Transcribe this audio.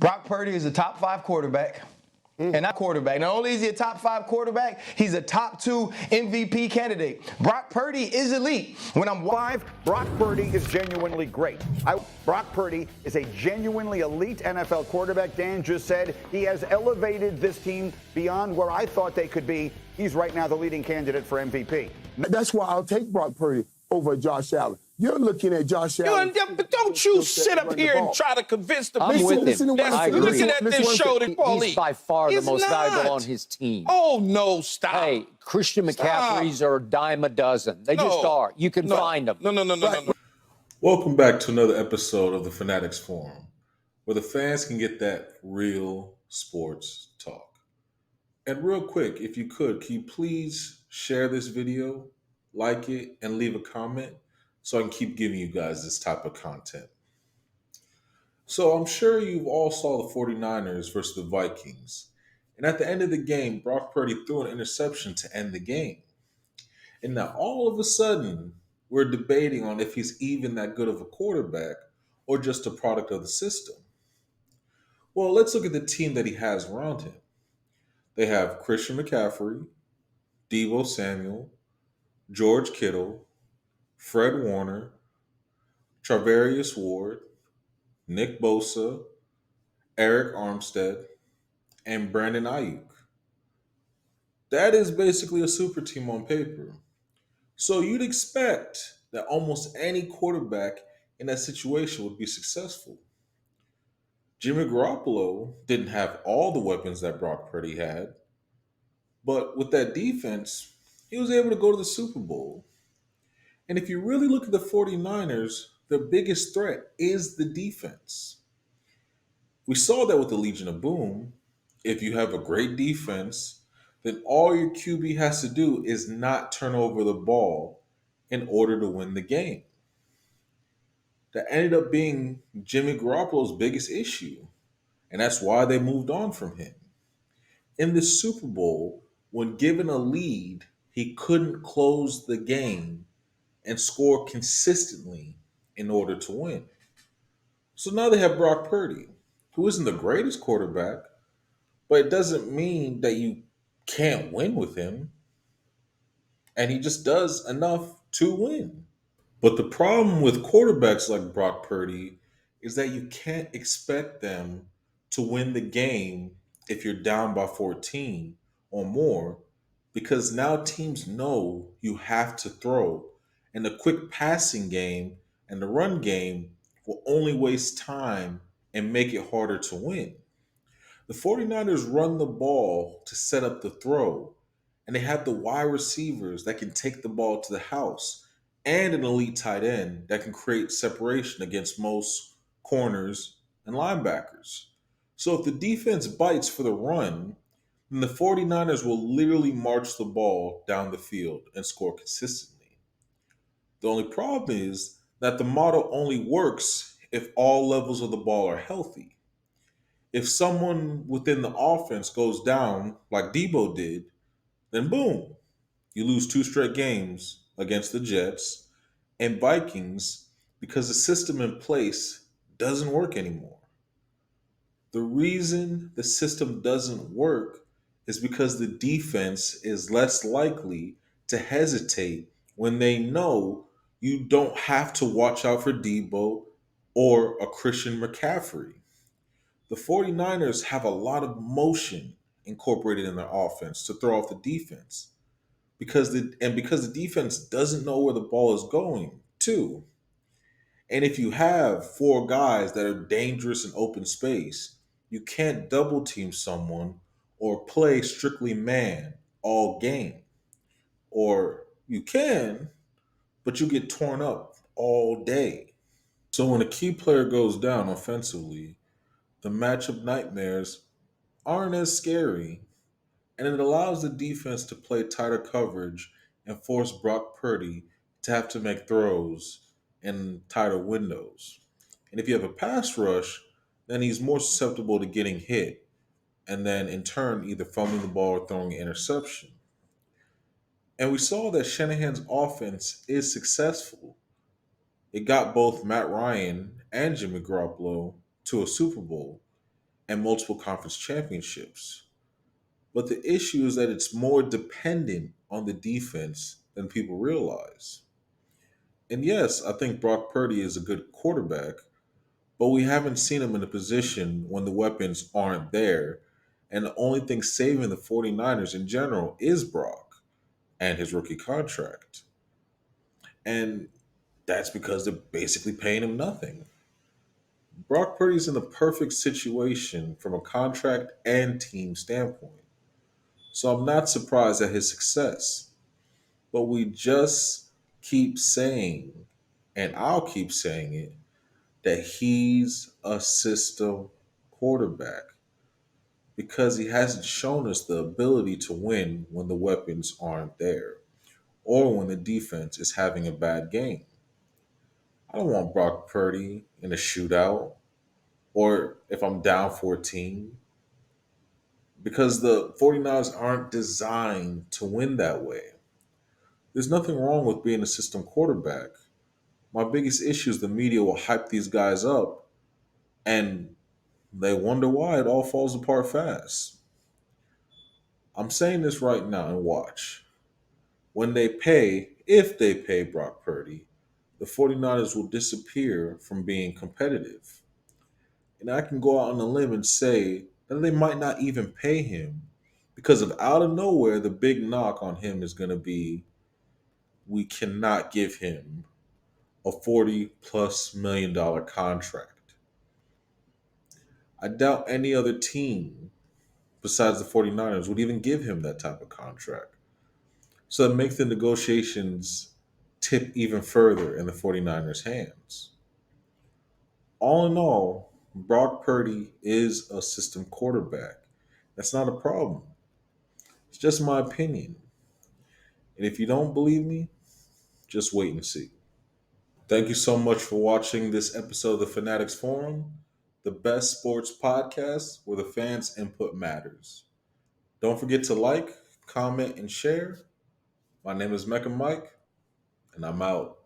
Brock Purdy is a top 5 quarterback. And not quarterback. Not only is he a top 5 quarterback, he's a top 2 MVP candidate. Brock Purdy is elite. When I'm 5, Brock Purdy is genuinely great. Brock Purdy is a genuinely elite NFL quarterback. Dan just said he has elevated this team beyond where I thought they could be. He's right now the leading candidate for MVP. That's why I'll take Brock Purdy over Josh Allen. You're looking at Josh Allen. But don't you sit up here and try to convince the I'm people. with him. I agree. Looking at this show that He's by far the most valuable on his team. Oh, no, stop. Hey, Christian McCaffrey's are a dime a dozen. They just are. You can find them. No. Welcome back to another episode of the Fanatics Forum, where the fans can get that real sports talk. And real quick, if you can you please share this video, like it, and leave a comment so I can keep giving you guys this type of content. So I'm sure you've all saw the 49ers versus the Vikings. And at the end of the game, Brock Purdy threw an interception to end the game. And now all of a sudden, we're debating on if he's even that good of a quarterback or just a product of the system. Well, let's look at the team that he has around him. They have Christian McCaffrey, Deebo Samuel, George Kittle, Fred Warner, Charvarius Ward, Nick Bosa, Eric Armstead, and Brandon Ayuk. That is basically a super team on paper. So you'd expect that almost any quarterback in that situation would be successful. Jimmy Garoppolo didn't have all the weapons that Brock Purdy had, but with that defense, he was able to go to the Super Bowl. And if you really look at the 49ers, their biggest threat is the defense. We saw that with the Legion of Boom. If you have a great defense, then all your QB has to do is not turn over the ball in order to win the game. That ended up being Jimmy Garoppolo's biggest issue, and that's why they moved on from him. In the Super Bowl, when given a lead, he couldn't close the game and score consistently in order to win. So now they have Brock Purdy, who isn't the greatest quarterback, but it doesn't mean that you can't win with him. And he just does enough to win. But the problem with quarterbacks like Brock Purdy is that you can't expect them to win the game if you're down by 14 or more, because now teams know you have to throw. And the quick passing game and the run game will only waste time and make it harder to win. The 49ers run the ball to set up the throw, and they have the wide receivers that can take the ball to the house and an elite tight end that can create separation against most corners and linebackers. So if the defense bites for the run, then the 49ers will literally march the ball down the field and score consistently. The only problem is that the model only works if all levels of the ball are healthy. If someone within the offense goes down, like Deebo did, then boom, you lose 2 straight games against the Jets and Vikings because the system in place doesn't work anymore. The reason the system doesn't work is because the defense is less likely to hesitate when they know you don't have to watch out for Deebo or a Christian McCaffrey. The 49ers have a lot of motion incorporated in their offense to throw off the defense because the defense doesn't know where the ball is going to. And if you have 4 guys that are dangerous in open space, you can't double team someone or play strictly man all game. Or you can, but you get torn up all day. So when a key player goes down offensively, the matchup nightmares aren't as scary, and it allows the defense to play tighter coverage and force Brock Purdy to have to make throws in tighter windows. And if you have a pass rush, then he's more susceptible to getting hit, and then in turn either fumbling the ball or throwing an interception. And we saw that Shanahan's offense is successful. It got both Matt Ryan and Jimmy Garoppolo to a Super Bowl. and multiple conference championships. But the issue is that it's more dependent on the defense than people realize. And yes, I think Brock Purdy is a good quarterback, but we haven't seen him in a position when the weapons aren't there. And the only thing saving the 49ers in general is Brock and his rookie contract. And that's because they're basically paying him nothing. Brock Purdy's in the perfect situation from a contract and team standpoint. So I'm not surprised at his success. But we just keep saying, and I'll keep saying it, that he's a system quarterback because he hasn't shown us the ability to win when the weapons aren't there or when the defense is having a bad game. I don't want Brock Purdy in a shootout or if I'm down 14 because the 49ers aren't designed to win that way. There's nothing wrong with being a system quarterback. My biggest issue is the media will hype these guys up and they wonder why it all falls apart fast. I'm saying this right now and watch. When they pay, if they pay Brock Purdy, the 49ers will disappear from being competitive. And I can go out on a limb and say that they might not even pay him because of out of nowhere, the big knock on him is going to be we cannot give him a $40+ million contract. I doubt any other team besides the 49ers would even give him that type of contract. So that makes the negotiations tip even further in the 49ers' hands. All in all, Brock Purdy is a system quarterback. That's not a problem. It's just my opinion. And if you don't believe me, just wait and see. Thank you so much for watching this episode of the Fanatics Forum, the best sports podcast where the fans' input matters. Don't forget to like, comment, and share. My name is Mecca Mike, and I'm out.